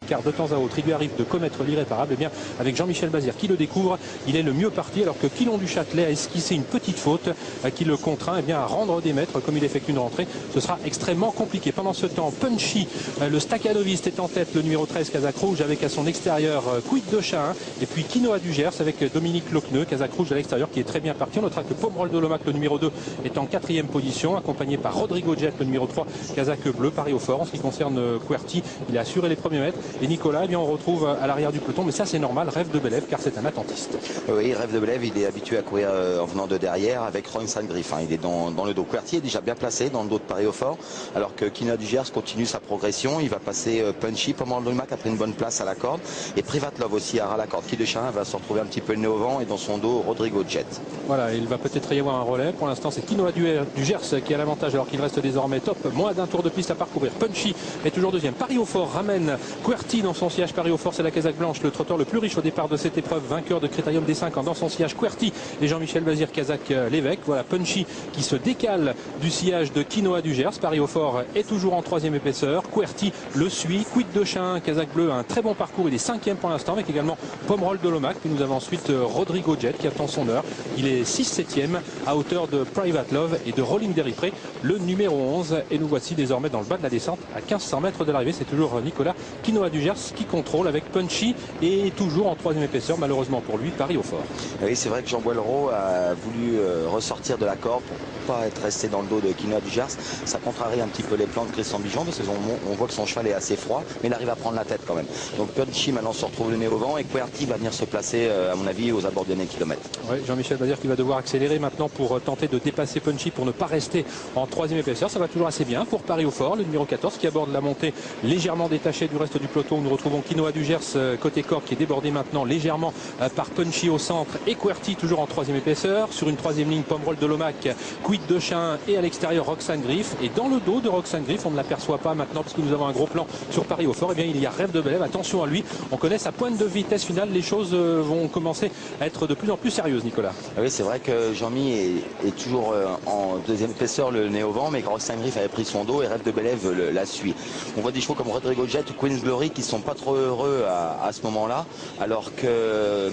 car de temps à autre il lui arrive de commettre l'irréparable. Et bien avec Jean-Michel Bazir qui le découvre, il est le mieux parti, alors que Quilon du Châtelet a esquissé une petite faute qui le contraint à rendre des mètres. Comme il effectue une rentrée, ce sera extrêmement compliqué. Pendant ce temps, Punchy, le staccadoviste, est en tête, le numéro 13 Casac Rouge, avec à son extérieur Quid de Chahin, et puis Quinoa du Gers avec Dominique Lochneux. Casac Rouge à l'extérieur qui est très bien parti. On notera que Pomerol de Lomac, le numéro 2, est en 4e position, accompagné par Rodrigo Jet, le numéro 3, Casac Bleu. Paris au fort. En ce qui concerne QWERTY, il a assuré les premiers mètres, et Nicolas, on retrouve à l'arrière du peloton, mais ça c'est normal, Rêve de Belève, car c'est un attentiste. Oui, Rêve de Belève, il est habitué à courir en venant de derrière avec Roxane Griff. Il est dans le dos. QWERTY est déjà bien placé dans le dos de Paris au fort, alors que Quinoa du Gers continue sa progression. Il va passer Punchy. Pomerol de Lomac a pris une bonne place à la corde, et Privatlove aussi à la corde. Quid de Chahin va se retrouver un petit peu le nez au vent, et dans son dos Rodrigo Jet. Voilà, il va peut-être y avoir un relais. Pour l'instant, c'est Quinoa du Gers qui a l'avantage, alors qu'il reste désormais top. Moins d'un tour de piste à parcourir. Punchy est toujours deuxième. Paris au fort ramène QWERTY dans son sillage. Paris au fort, c'est la Casaque Blanche, le trotteur le plus riche au départ de cette épreuve, vainqueur de Critérium des 5 ans dans son sillage. QWERTY et Jean-Michel Bazir, Casaque l'évêque. Voilà Punchy qui se décale du sillage de Quinoa du Gers. Paris au fort est toujours en 3e épaisseur. QWERTY le suit. Quid de Chahin, Casaque Bleu, un très bon parcours. Il est 5e pour l'instant, avec également Pomerol de Lomac. Puis nous avons ensuite Rodrigo Jet qui attend son heure. Il est 6-7e à hauteur de Privatlove et de Rolling Deripré, le numéro 11. Et nous voici désormais dans le bas de la descente à 1500 mètres de l'arrivée. C'est toujours Nicolas Quinoa du Gers qui contrôle avec Punchy, et toujours en 3e épaisseur, malheureusement pour lui, Paris au fort. Oui, c'est vrai que Jean Boileau a voulu ressortir de la corde pour pas être resté dans le dos de Quinoa du Gers. Ça contrarie un petit peu les plans de Christian Bijon, parce qu'on voit que son cheval est assez froid, mais il arrive à prendre la tête quand même. Donc Punchy maintenant se retrouve le nez au vent, et QWERTY va venir se placer, à mon avis, aux abords du dernier kilomètre. Oui, Jean-Michel Bazir qui va devoir accélérer maintenant pour tenter de dépasser Punchy, pour ne pas rester en 3e épaisseur. Ça va toujours assez bien pour Paris au fort, le numéro 14 qui aborde la montée légèrement détaché du reste du peloton. Nous retrouvons Quinoa du Gers côté corde qui est débordé maintenant légèrement par Punchy au centre, et QWERTY toujours en 3e épaisseur. Sur une 3e ligne, Pomerol de Lomac, Quid de Chahin, et à l'extérieur Roxane Griff. Et dans le dos de Roxane Griff, on ne l'aperçoit pas maintenant parce que nous avons un gros plan sur Paris au fort, et bien il y a Rêve de Belève. Attention à lui, on connaît sa pointe de vitesse finale. Les choses vont commencer à être de plus en plus sérieuses, Nicolas. Oui, c'est vrai que Jean-Mi est toujours en 2e épaisseur, le nez au vent, mais Roxane Griff avait pris son dos, et Rêve de Belève la suit. On voit des chevaux comme Rodrigo Jet ou Queen's Glory qui sont pas trop heureux à ce moment-là, alors que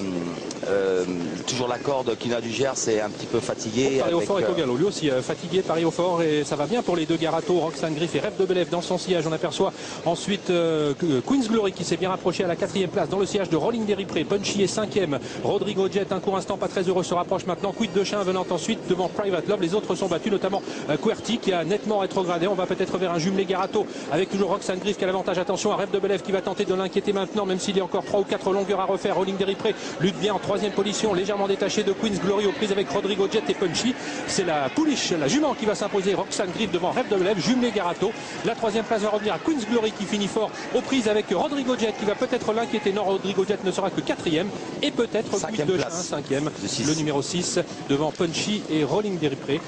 toujours la corde, Quinoa du Gers est un petit peu fatigué. Paris au fort est au galop, lui aussi fatigué, Paris au fort, et ça va bien pour les deux Garato. Roxane Griff et Rêve de Belève dans son sillage. On aperçoit ensuite Queen's Glory qui s'est bien rapproché à la 4e place dans le sillage de Rolling Deripré. Punchy est 5e. Rodrigo Jet, un court instant pas très heureux, se rapproche maintenant. Quid de Chahin venant ensuite devant Privatlove. Les autres sont battus, notamment QWERTY qui a nettement rétrogradé. On va peut-être vers un jumelé Garato avec toujours Roxane Griff qui a l'avantage. Attention à Rêve de Belève qui va tenter de l'inquiéter maintenant, même s'il y a encore 3 ou 4 longueurs à refaire. Rolling Deripré lutte bien en 3e position, légèrement détaché de Queen's Glory aux prises avec Rodrigo Jet et Punchy. C'est la pouliche, la jument qui va s'imposer. Roxane Griff devant Rêve de Belève, jumelé Garato. La 3e place va revenir à Queen's Glory qui finit fort aux prises avec Rodrigo Jet qui va peut-être l'inquiéter. Non, Rodrigo Jet ne sera que 4e, et peut-être Quid de Chahin 5e, le numéro 6 devant Punchy et Rolling Deripré.